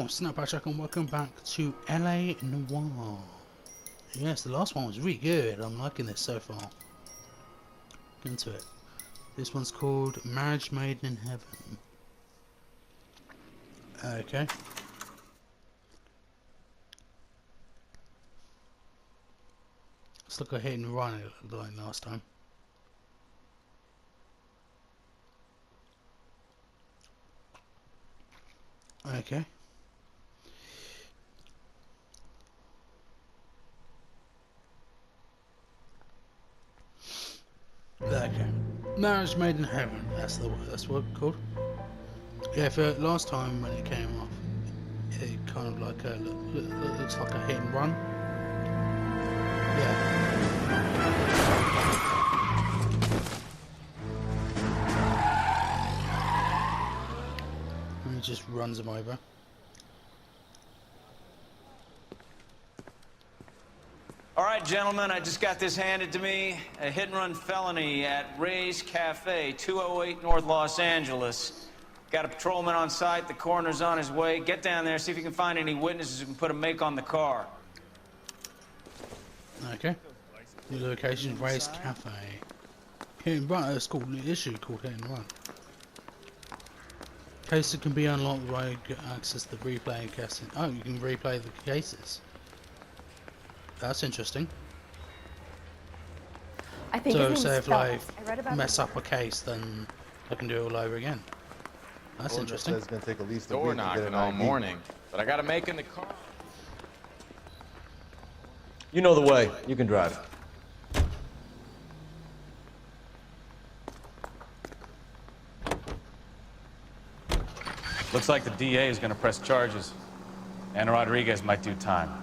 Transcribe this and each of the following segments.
Snap back and welcome back to LA Noire. Yes, the last one was really good. I'm liking this so far. Get into it. This one's called Marriage Made in Heaven. Okay. Let's look at hit and run like last time. Okay. Okay. Marriage Made in Heaven. That's what it's called. Yeah, for last time when it came off, it kind of like looks like a hit and run. Yeah. And he just runs him over. All right, gentlemen, I just got this handed to me. A hit-and-run felony at Ray's Cafe, 208 North Los Angeles. Got a patrolman on site. The coroner's on his way. Get down there, see if you can find any witnesses who can put a make on the car. Okay. New location, Ray's Cafe. Hit and run. It's called the issue called hit and run. Cases can be unlocked by access the replay casting. Oh, you can replay the cases. That's interesting. I think So say if I mess it. up a case, then I can do it all over again. That's interesting. It's going to take at least a Door week to get knocking an all ID. morning, but I gotta make in the car. You know the way. You can drive. Looks like the DA is gonna press charges. Anna Rodriguez might do time.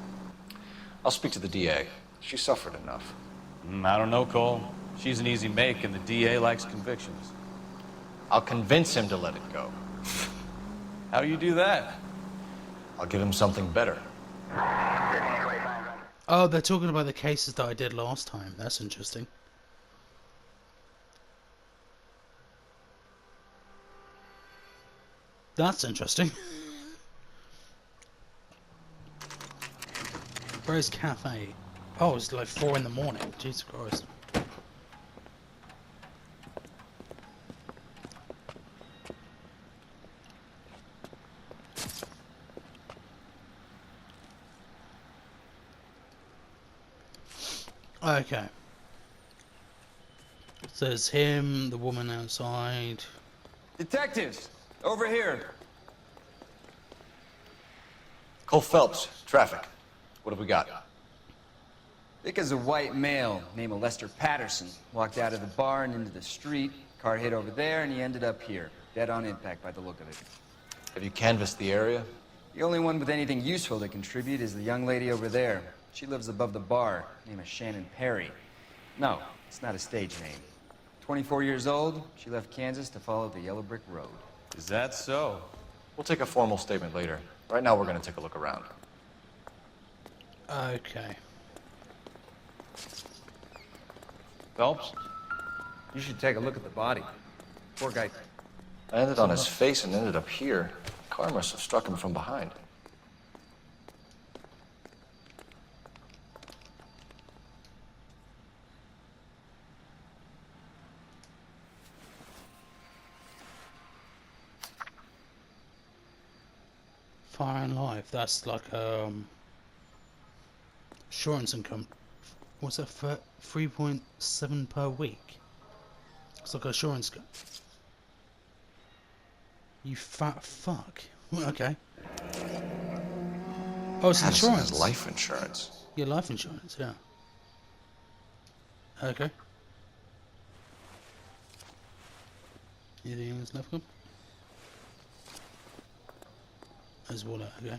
I'll speak to the DA. She suffered enough. I don't know, Cole. She's an easy make, and the DA likes convictions. I'll convince him to let it go. How do you do that? I'll give him something better. Oh, they're talking about the cases that I did last time. That's interesting. That's interesting. Where's Cafe? Oh, it's like 4 in the morning. Jesus Christ. Okay. So there's him, the woman outside. Detectives, over here. Cole Phelps, traffic. What have we got? Vic is a white male named Lester Patterson. Walked out of the bar and into the street. Car hit over there, and he ended up here. Dead on impact by the look of it. Have you canvassed the area? The only one with anything useful to contribute is the young lady over there. She lives above the bar. Name is Shannon Perry. No, it's not a stage name. 24 years old, she left Kansas to follow the yellow brick road. Is that so? We'll take a formal statement later. Right now, we're going to take a look around. Okay. Phelps? You should take a look at the body. Poor guy. I landed on his face and ended up here. The car must have struck him from behind. Fire and Life. That's like insurance income. What's that for? 3.7 per week. It's like insurance. You fat fuck. Okay. Oh, it's Patterson insurance. has life insurance. Yeah, life insurance. Yeah. Okay. Anything else left? There's water. Okay.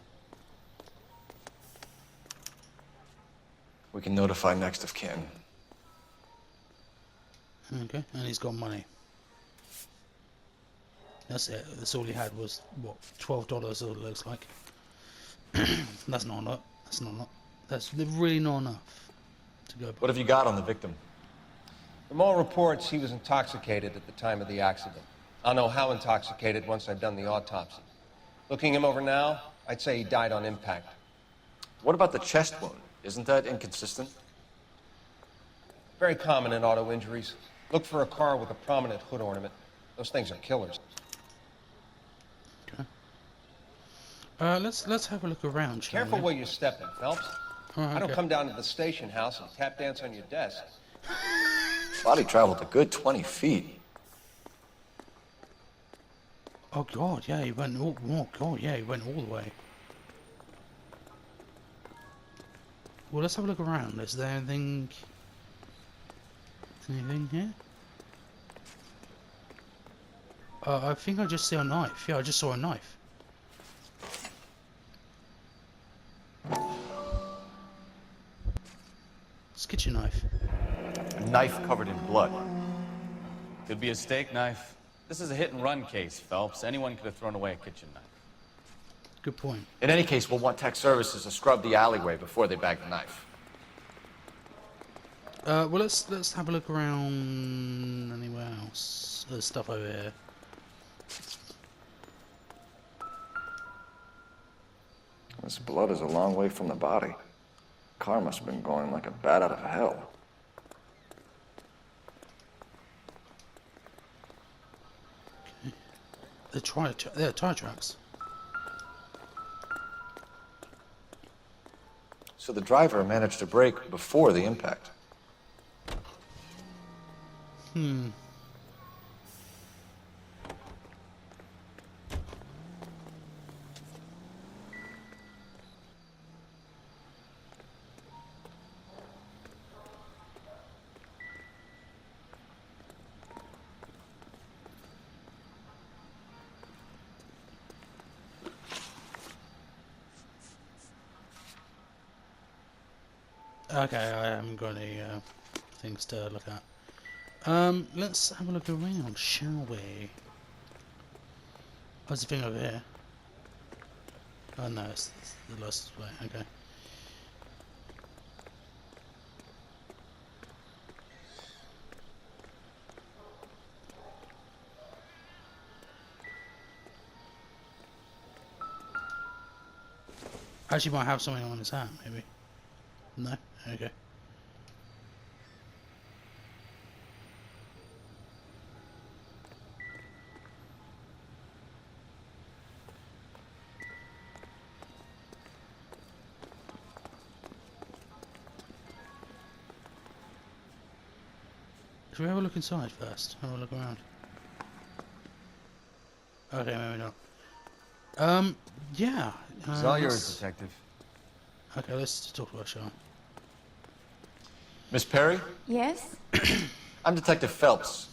We can notify next of kin. Okay, and he's got money. That's it. That's all he had was what, $12? It looks like. That's not enough. That's not enough. That's really not enough to go. What have you got on the victim? From all reports, he was intoxicated at the time of the accident. I'll know how intoxicated once I've done the autopsy. Looking him over now, I'd say he died on impact. What about the chest wound? Isn't that inconsistent? Very common in auto injuries. Look for a car with a prominent hood ornament. Those things are killers. Okay. Let's have a look around, shall Careful we? where you're stepping, Phelps. Oh, I don't okay. come down to the station house and tap dance on your desk. Body traveled a good 20 feet. Oh god, yeah, he went all. Oh god, yeah, he went all the way. Well, let's have a look around. Is there anything? Anything here? I think I just see a knife. Yeah, I just saw a knife. It's a kitchen knife. A knife covered in blood. Could be a steak knife. This is a hit-and-run case, Phelps. Anyone could have thrown away a kitchen knife. Good point. In any case, we'll want tech services to scrub the alleyway before they bag the knife. Well, let's have a look around anywhere else. There's stuff over here. This blood is a long way from the body. Car must have been going like a bat out of hell. They're tire tracks. So the driver managed to brake before the impact. Okay, I haven't got any things to look at. Let's have a look around, shall we? What's the thing over here? Oh no, it's the license plate. Okay. Actually, might have something on his hat, maybe. No? Okay. Should we have a look inside first? Have a look around. Okay, maybe not. Yeah. It's all yours, let's- Detective. Okay, let's talk to our show. Miss Perry? Yes? I'm Detective Phelps.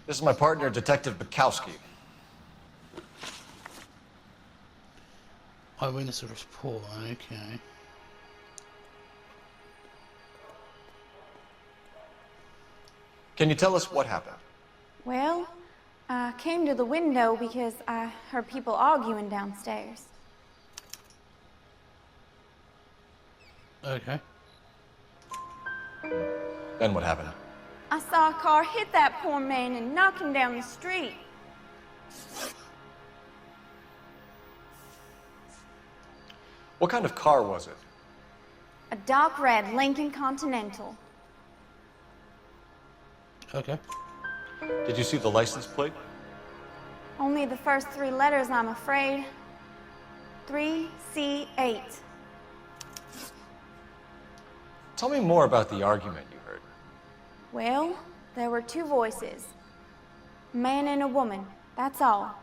This is my partner, Detective Bukowski. Eyewitness report, okay. Can you tell us what happened? Well, I came to the window because I heard people arguing downstairs. Okay. Then what happened? I saw a car hit that poor man and knock him down the street. What kind of car was it? A dark red Lincoln Continental. Okay. Did you see the license plate? Only the first three letters, I'm afraid. 3C8. Tell me more about the argument you heard. Well, there were two voices. A man and a woman, that's all.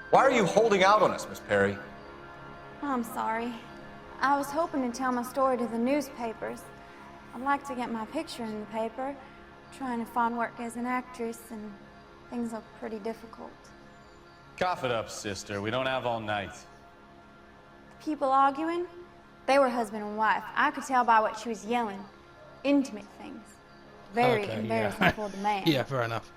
Why are you holding out on us, Miss Perry? I'm sorry. I was hoping to tell my story to the newspapers. I'd like to get my picture in the paper. Trying to find work as an actress, and things look pretty difficult. Cough it up, sister. We don't have all night. People arguing? They were husband and wife. I could tell by what she was yelling. Intimate things. Very Okay, embarrassing yeah. for the man. Yeah, fair enough.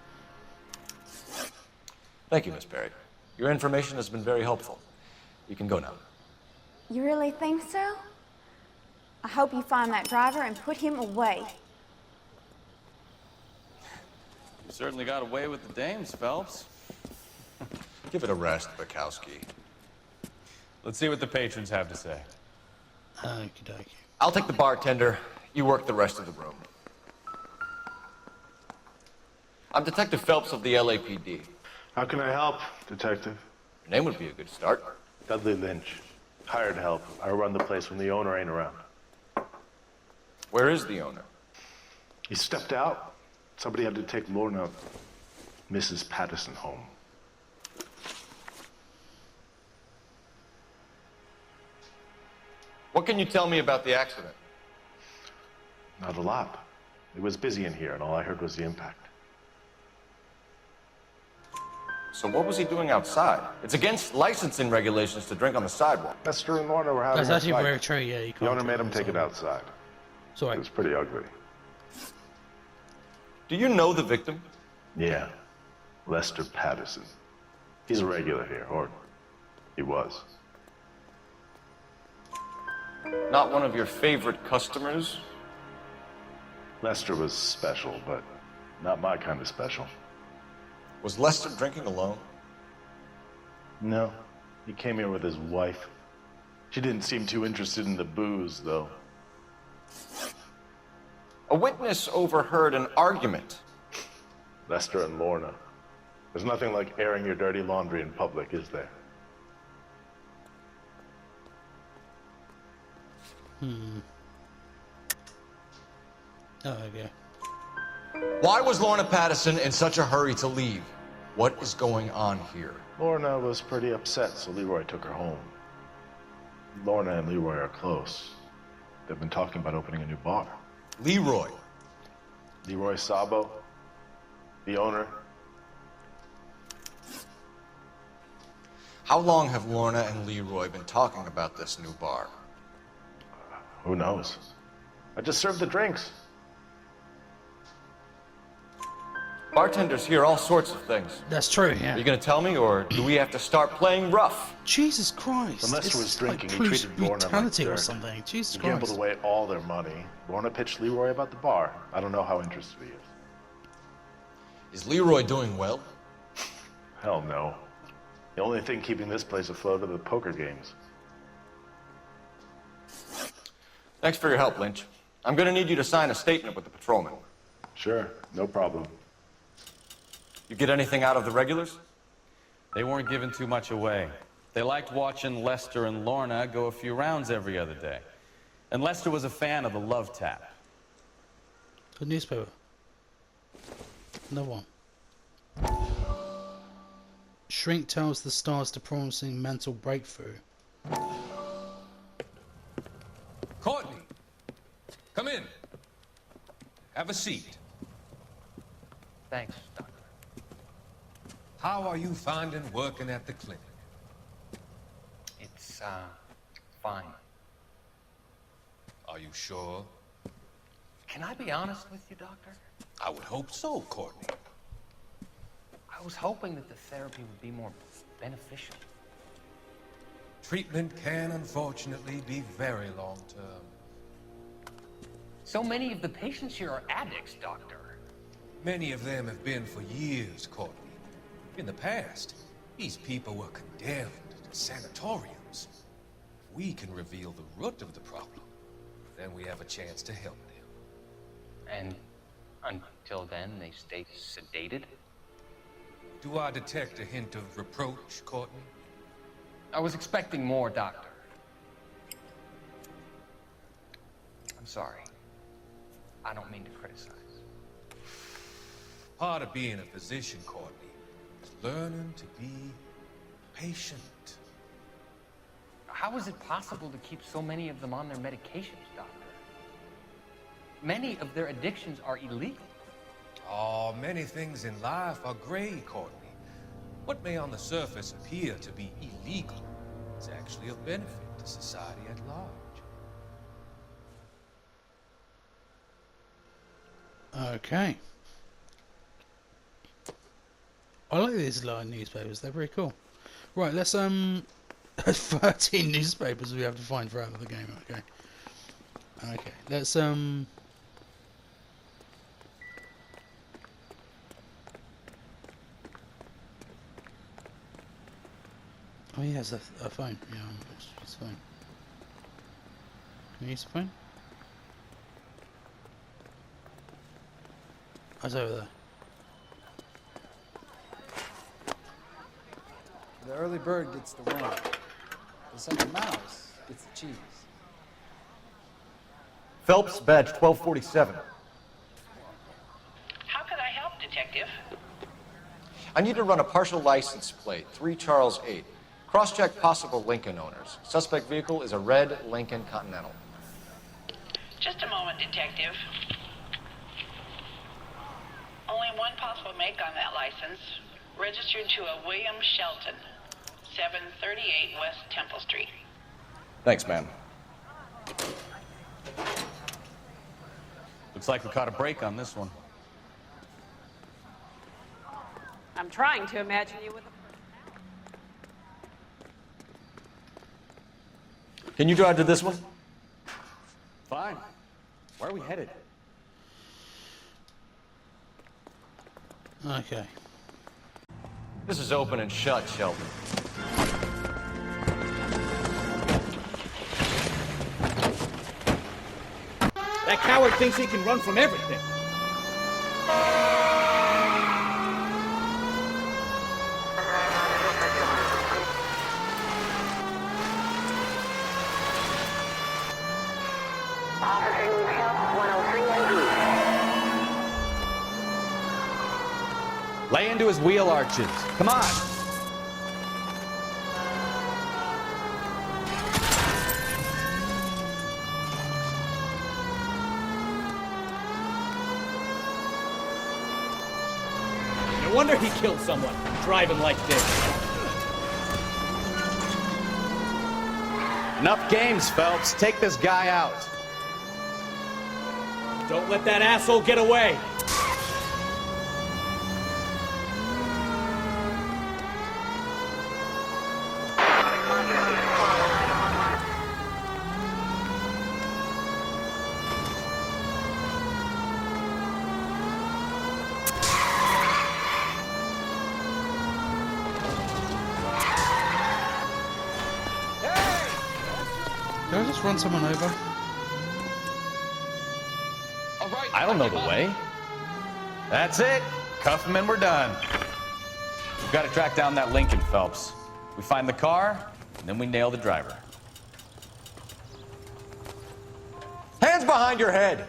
Thank you, Miss Perry. Your information has been very helpful. You can go now. You really think so? I hope you find that driver and put him away. You certainly got away with the dames, Phelps. Give it a rest, Bukowski. Let's see what the patrons have to say. Okie dokie. I'll take the bartender. You work the rest of the room. I'm Detective Phelps of the LAPD. How can I help, Detective? Your name would be a good start. Dudley Lynch. Hired help. I run the place when the owner ain't around. Where is the owner? He stepped out. Somebody had to take Lorna, Mrs. Patterson, home. What can you tell me about the accident? Not a lot. It was busy in here, and all I heard was the impact. So what was he doing outside? It's against licensing regulations to drink on the sidewalk. Lester and Lorna were having That's a actually fight. very true, yeah. You can't The owner drink made him on take it sidewalk. outside. Sorry. It was pretty ugly. Do you know the victim? Yeah. Lester Patterson. He's a regular here, or he was. Not one of your favorite customers? Lester was special, but not my kind of special. Was Lester drinking alone? No. He came here with his wife. She didn't seem too interested in the booze, though. A witness overheard an argument. Lester and Lorna. There's nothing like airing your dirty laundry in public, is there? Oh, okay. Why was Lorna Patterson in such a hurry to leave? What is going on here? Lorna was pretty upset, so Leroy took her home. Lorna and Leroy are close. They've been talking about opening a new bar. Leroy. Leroy Sabo, the owner. How long have Lorna and Leroy been talking about this new bar? Who knows? I just served the drinks. Bartenders hear all sorts of things. That's true, yeah. Are you gonna tell me, or do we have to start playing rough? Jesus Christ. When Lester This was is drinking, like he treated Lorna like brutality or dirt. something. Jesus He gambled Christ. away all their money. Lorna pitched Leroy about the bar. I don't know how interested he is. Is Leroy doing well? Hell no. The only thing keeping this place afloat are the poker games. Thanks for your help, Lynch. I'm gonna need you to sign a statement with the patrolman. Sure, no problem. You get anything out of the regulars? They weren't giving too much away. They liked watching Lester and Lorna go a few rounds every other day. And Lester was a fan of the love tap. The newspaper. Another one. Shrink tells the stars to promising mental breakthrough. Courtney, come in. Have a seat. Thanks, Doctor. How are you finding working at the clinic? It's, fine. Are you sure? Can I be honest with you, Doctor? I would hope so, Courtney. I was hoping that the therapy would be more beneficial. Treatment can unfortunately be very long-term. So many of the patients here are addicts, Doctor. Many of them have been for years, Courtney. In the past, these people were condemned to sanatoriums. If we can reveal the root of the problem, then we have a chance to help them. And until then, they stay sedated? Do I detect a hint of reproach, Courtney? I was expecting more, Doctor. I'm sorry. I don't mean to criticize. Part of being a physician, Courtney, is learning to be patient. How is it possible to keep so many of them on their medications, Doctor? Many of their addictions are illegal. Oh, many things in life are gray, Courtney. What may on the surface appear to be illegal is actually of benefit to society at large. Okay. I like these little newspapers, they're pretty cool. Right, let's 13 newspapers we have to find throughout the game, okay. Okay, let's Oh, he has a phone. Yeah, it's fine. Can you use the phone? Oh, it's over there. The early bird gets the worm. The second mouse gets the cheese. Phelps, badge 1247. How can I help, Detective? I need to run a partial license plate, 3 Charles 8. Cross-check possible Lincoln owners. Suspect vehicle is a red Lincoln Continental. Just a moment, Detective. Only one possible make on that license. Registered to a William Shelton, 738 West Temple Street. Thanks, ma'am. Looks like we caught a break on this one. I'm trying to imagine you with a... Can you drive to this one? Fine. Where are we headed? Okay. This is open and shut, Shelton. That coward thinks he can run from everything. Lay into his wheel arches. Come on. No wonder he killed someone, driving like this. Enough games, Phelps. Take this guy out. Don't let that asshole get away. Did I just run someone over? I don't know the way. That's it. Cuff him and we're done. We've got to track down that Lincoln, Phelps. We find the car, and then we nail the driver. Hands behind your head!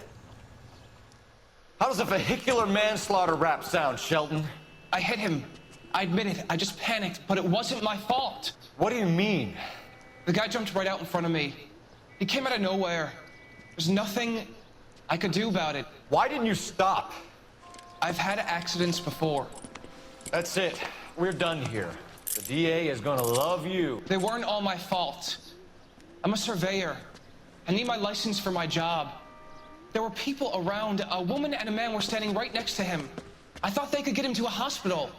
How does a vehicular manslaughter rap sound, Shelton? I hit him. I admit it. I just panicked, but it wasn't my fault. What do you mean? The guy jumped right out in front of me. He came out of nowhere. There's nothing I could do about it. Why didn't you stop? I've had accidents before. That's it. We're done here. The DA is gonna love you. They weren't all my fault. I'm a surveyor. I need my license for my job. There were people around. A woman and a man were standing right next to him. I thought they could get him to a hospital.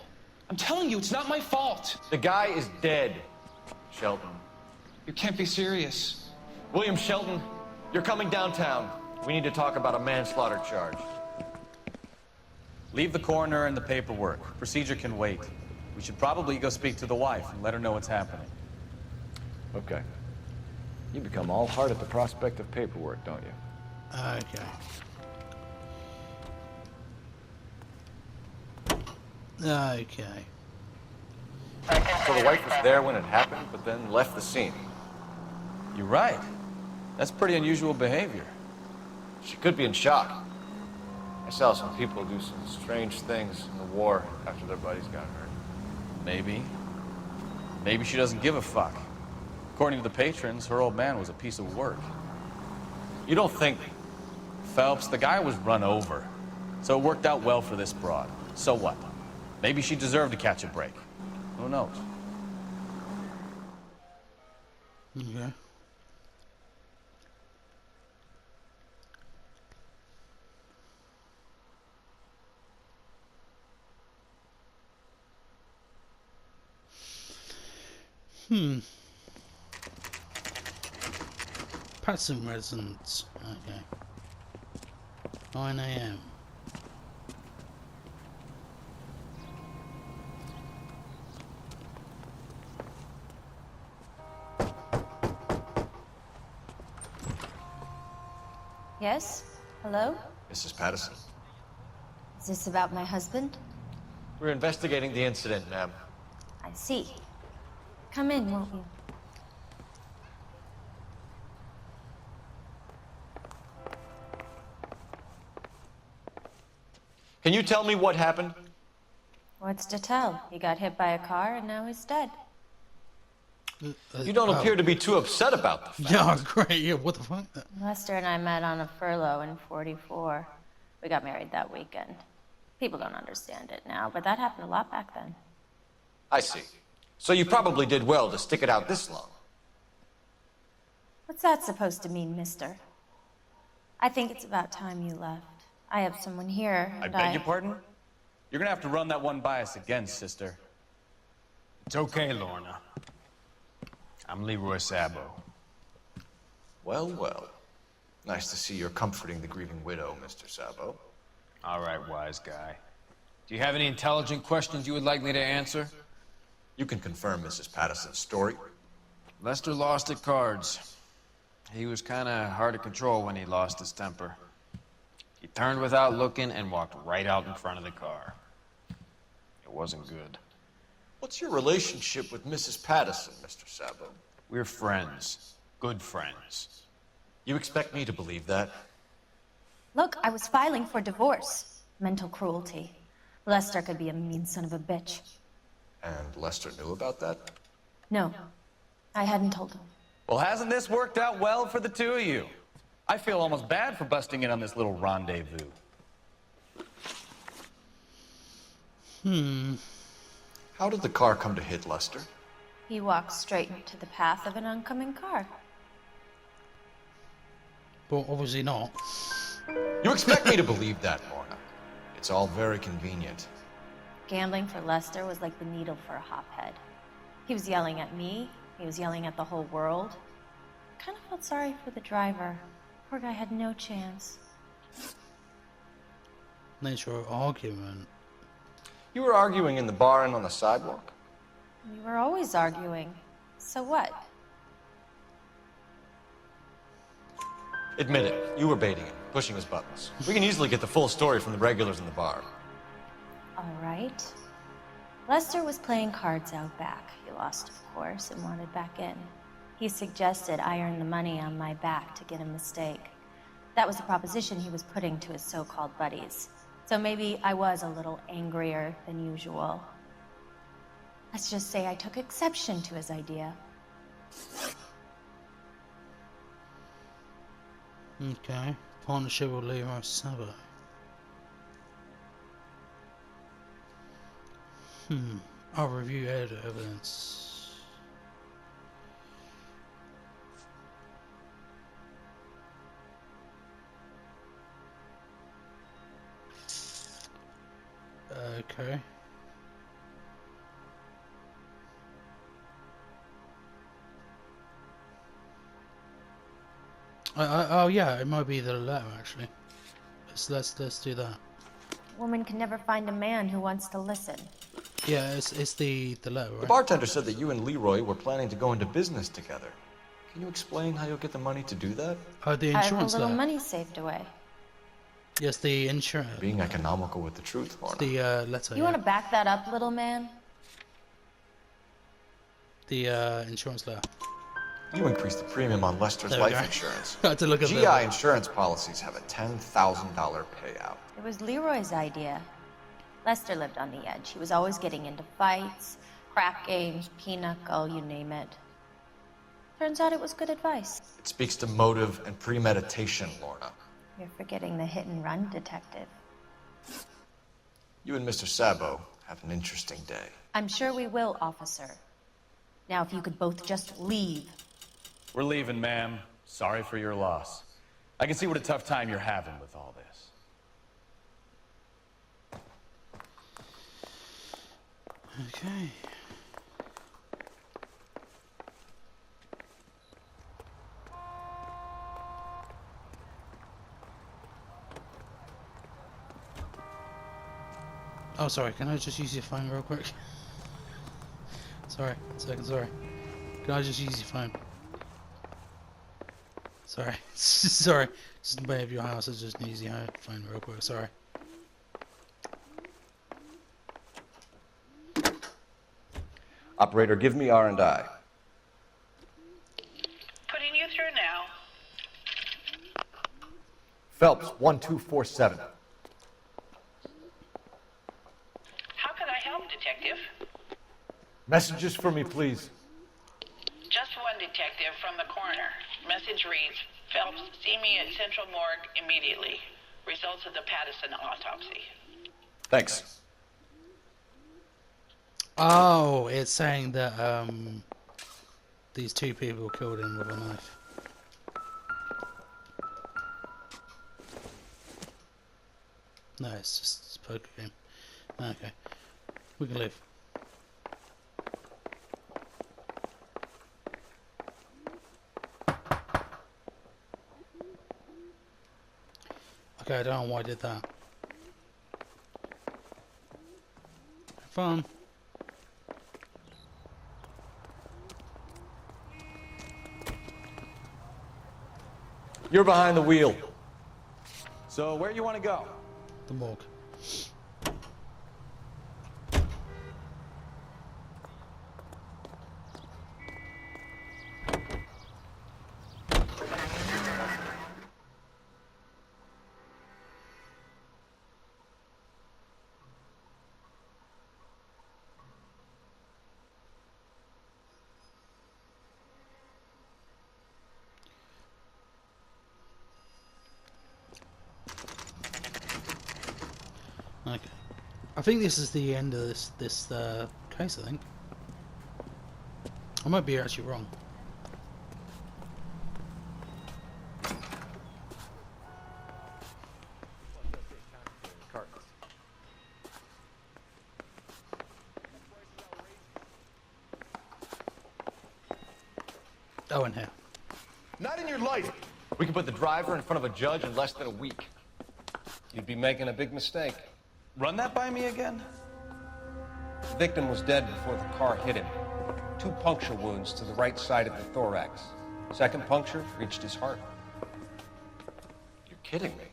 I'm telling you, it's not my fault. The guy is dead, Shelton. You can't be serious. William Shelton, you're coming downtown. We need to talk about a manslaughter charge. Leave the coroner and the paperwork. Procedure can wait. We should probably go speak to the wife and let her know what's happening. Okay. You become all heart at the prospect of paperwork, don't you? Okay. So the wife was there when it happened, but then left the scene. You're right. That's pretty unusual behavior. She could be in shock. I saw some people do some strange things in the war after their buddies got hurt. Maybe. Maybe she doesn't give a fuck. According to the patrons, her old man was a piece of work. You don't think... Phelps, the guy was run over. So it worked out well for this broad. So what? Maybe she deserved to catch a break. Who knows? Okay. Patterson residence. Okay. 9 a.m. Yes? Hello? Mrs. Patterson. Is this about my husband? We're investigating the incident, ma'am. I see. Come in, won't you? Can you tell me what happened? What's to tell? He got hit by a car and now he's dead. You don't appear to be too upset about the fact. Yeah, great. Yeah, what the fuck? Lester and I met on a furlough in '44. We got married that weekend. People don't understand it now, but that happened a lot back then. I see. So you probably did well to stick it out this long. What's that supposed to mean, mister? I think it's about time you left. I have someone here, I and beg your pardon? You're gonna have to run that one by us again, sister. It's okay, Lorna. I'm Leroy Sabo. Well, well. Nice to see you're comforting the grieving widow, Mr. Sabo. All right, wise guy. Do you have any intelligent questions you would like me to answer? You can confirm Mrs. Patterson's story. Lester lost at cards. He was kind of hard to control when he lost his temper. He turned without looking and walked right out in front of the car. It wasn't good. What's your relationship with Mrs. Patterson, Mr. Sabo? We're friends. Good friends. You expect me to believe that? Look, I was filing for divorce. Mental cruelty. Lester could be a mean son of a bitch. And Lester knew about that? No, I hadn't told him. Well, hasn't this worked out well for the two of you? I feel almost bad for busting in on this little rendezvous. How did the car come to hit Lester? He walked straight into the path of an oncoming car. But obviously not. You expect me to believe that, Lorna? It's all very convenient. Gambling for Lester was like the needle for a hophead. He was yelling at me. He was yelling at the whole world. I kind of felt sorry for the driver. Poor guy had no chance. Nature of argument. You were arguing in the bar and on the sidewalk? We were always arguing. So what? Admit it, you were baiting him, pushing his buttons. We can easily get the full story from the regulars in the bar. All right. Lester was playing cards out back. He lost, of course, and wanted back in. He suggested I earn the money on my back to get a mistake. That was the proposition he was putting to his so-called buddies. So maybe I was a little angrier than usual. Let's just say I took exception to his idea. Okay. Partnership with Leroy Sabo. I'll review editor evidence. Okay. Oh yeah, it might be the letter actually. Let's do that. Woman can never find a man who wants to listen. Yeah, it's the letter, right? The bartender said that you and Leroy were planning to go into business together. Can you explain how you'll get the money to do that? The I have insurance a little letter. money saved away. Yes, the insurance. Being economical with the truth, Lorna. The letter. You want to back that up, little man? The insurance letter. You increased the premium on Lester's There we life go. insurance. I had to look at GI that. insurance policies have a $10,000 payout. It was Leroy's idea. Lester lived on the edge. He was always getting into fights, crap games, pinochle, you name it. Turns out it was good advice. It speaks to motive and premeditation, Lorna. You're forgetting the hit-and-run detective. You and Mr. Sabo have an interesting day. I'm sure we will, officer. Now, if you could both just leave. We're leaving, ma'am. Sorry for your loss. I can see what a tough time you're having with all this. Okay. Oh, sorry. Can I just use your phone real quick? Sorry. 1 second. Sorry. Can I just use your phone? Sorry. Sorry. Just in the bay of your house is just an easy phone real quick. Sorry. Operator, give me R&I. Putting you through now. Phelps, 1247. How can I help, Detective? Messages for me, please. Just one detective from the coroner. Message reads, Phelps, see me at Central Morgue immediately. Results of the Patterson autopsy. Thanks. Oh, it's saying that these two people killed him with a knife. No, it's just a poker game. Okay, we can live. Okay, I don't know why I did that. Have fun. You're behind the wheel. So where you want to go? The morgue. Okay. I think this is the end of this case, I think. I might be actually wrong. Oh, in here. Not in your life. We can put the driver in front of a judge in less than a week. You'd be making a big mistake. Run that by me again? The victim was dead before the car hit him. 2 puncture wounds to the right side of the thorax. Second puncture reached his heart. You're kidding me.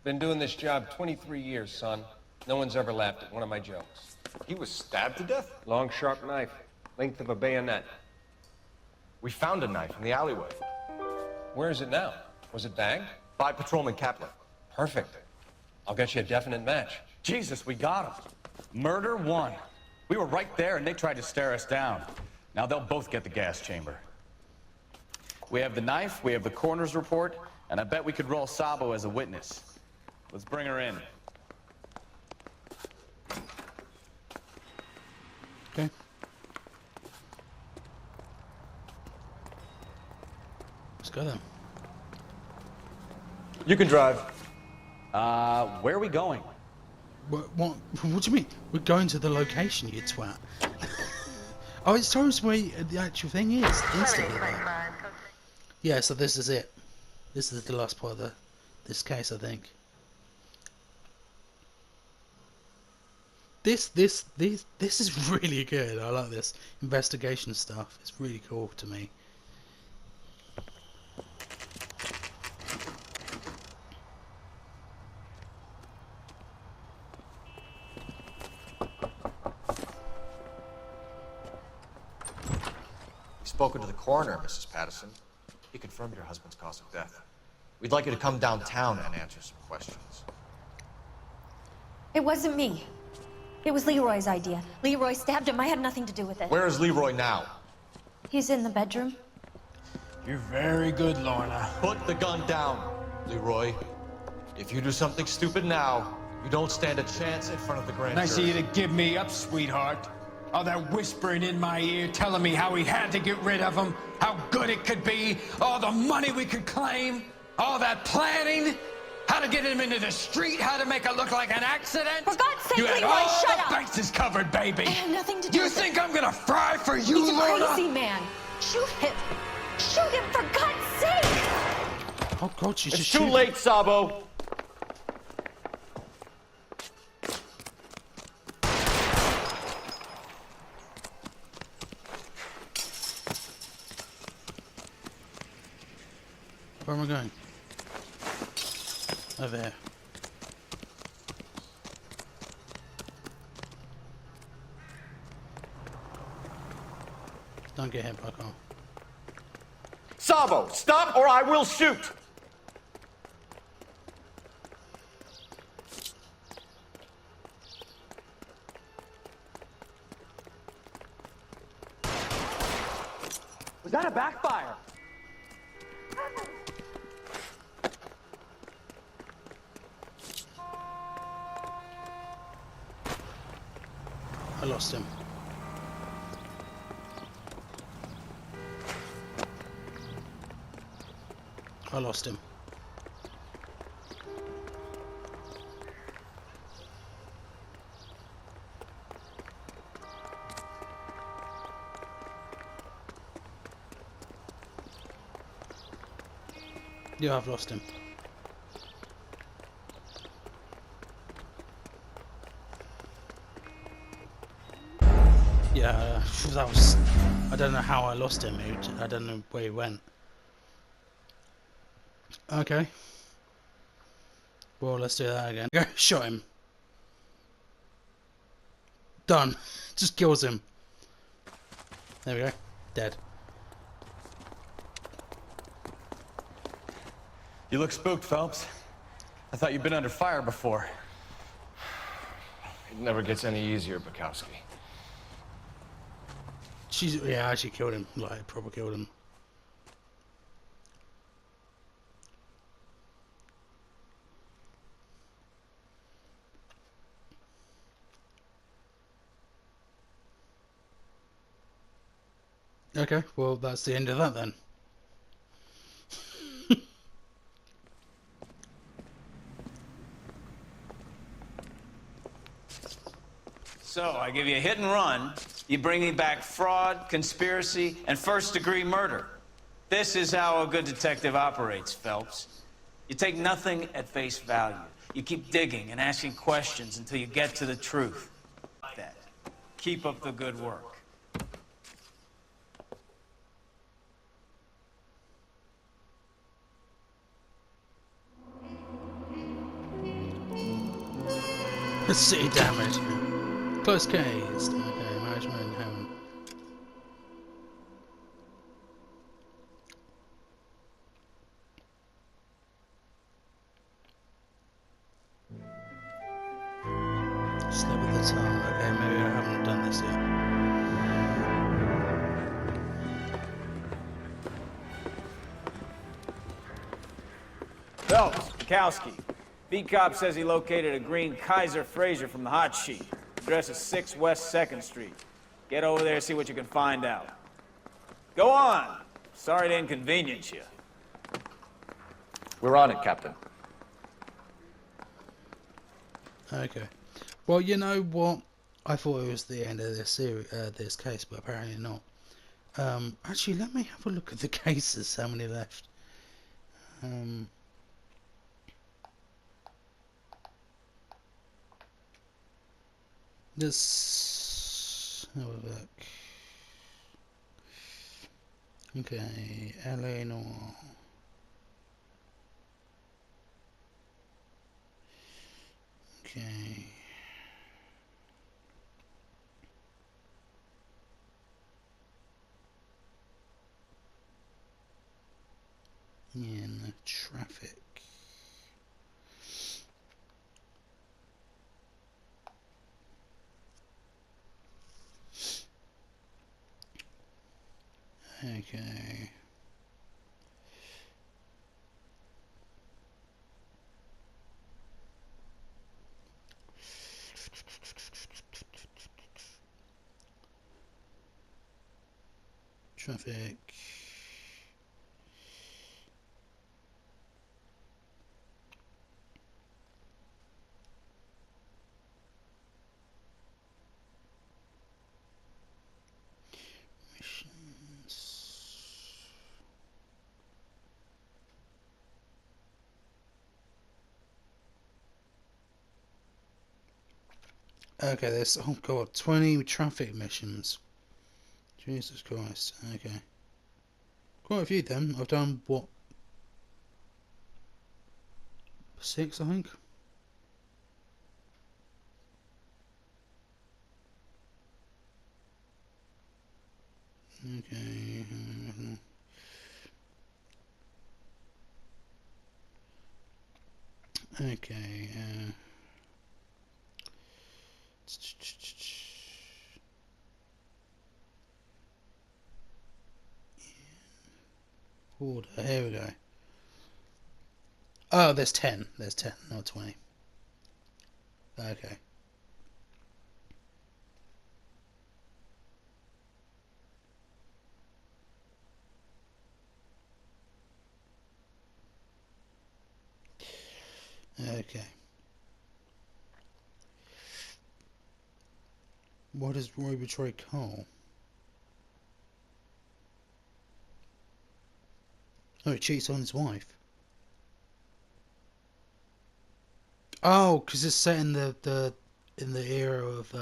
Been doing this job 23 years, son. No one's ever laughed at one of my jokes. He was stabbed to death? Long, sharp knife. Length of a bayonet. We found a knife in the alleyway. Where is it now? Was it bagged? By Patrolman Kaplan. Perfect. I'll get you a definite match. Jesus, we got him. Murder 1. We were right there and they tried to stare us down. Now they'll both get the gas chamber. We have the knife, we have the coroner's report, and I bet we could roll Sabo as a witness. Let's bring her in. Okay. Let's go then. You can drive. Where are we going? What do you mean? We're going to the location, you twat. Oh, it shows where the actual thing is instantly. Yeah, so this is it. This is the last part of this case, I think. This is really good. I like this investigation stuff. It's really cool to me. Spoken to the coroner, Mrs. Patterson. He confirmed your husband's cause of death. We'd like you to come downtown and answer some questions. It wasn't me. It was Leroy's idea. Leroy stabbed him. I had nothing to do with it. Where is Leroy now? He's in the bedroom. You're very good, Lorna. Put the gun down, Leroy. If you do something stupid now, you don't stand a chance in front of the grand Nice of jury. you to give me up, sweetheart. All that whispering in my ear, telling me how we had to get rid of him, how good it could be, all the money we could claim, all that planning, how to get him into the street, how to make it look like an accident. For God's sake, you had Leroy, all shut the up! bases covered, baby. I had nothing to do You with think it. I'm gonna fry for you, He's a Lorna? crazy man. Shoot him. Shoot him, for God's sake! Oh God, she's It's just too shooting. late, Sabo. Where am I going? Over here. Don't get hit by a car. Sabo, stop or I will shoot! Was that a backfire? I lost him. I lost him. Yeah, I've lost him. Yeah, that was... I don't know how I lost him. I don't know where he went. Okay. Well, let's do that again. Go, shot him. Done. Just kills him. There we go. Dead. You look spooked, Phelps. I thought you'd been under fire before. It never gets any easier, Bukowski. Yeah, I actually killed him. Like, proper killed him. Okay, well, that's the end of that then. So, I give you a hit and run. You bring me back fraud, conspiracy, and first-degree murder. This is how a good detective operates, Phelps. You take nothing at face value. You keep digging and asking questions until you get to the truth. Like that. Keep up the good work. City damage. Close case. Okay, management in heaven. Slip of the tongue. Okay, maybe I haven't done this yet. Phelps, Bukowski. Beat cop says he located a green Kaiser Fraser from the hot sheet. Address is 6 West 2nd Street. Get over there and see what you can find out. Go on. Sorry to inconvenience you. We're on it, Captain. Okay. Well, you know what? I thought it was the end of this series, this case, but apparently not. Actually, let me have a look at the cases. How many left? Let's have a look. Okay, LA Noire. Okay. In the traffic. Okay. Traffic. Okay, there's, oh god, 20 traffic missions. Jesus Christ, okay. Quite a few then. I've done, what, 6, I think. Okay. Okay. Order. Here we go. Oh, there's 10. There's 10, not 20. Okay. Okay. Why does Roy betray Carl? Oh, he cheats on his wife. Oh, because it's set in the in the era of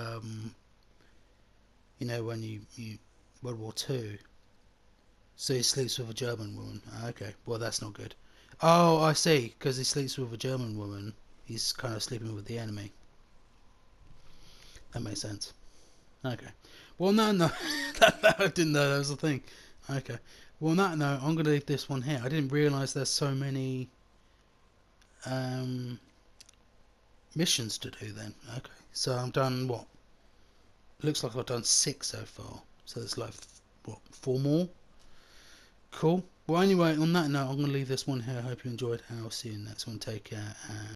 you know, when you World War Two. So he sleeps with a German woman. Okay, well that's not good. Oh, I see. Because he sleeps with a German woman, he's kind of sleeping with the enemy. That makes sense. Okay. Well, no. I didn't know that was a thing. Okay. Well, on that note, I'm going to leave this one here. I didn't realise there's so many missions to do then. Okay. So I'm done, what? Looks like I've done 6 so far. So there's like, what, 4 more? Cool. Well, anyway, on that note, I'm going to leave this one here. I hope you enjoyed. And I'll see you in the next one. Take care. And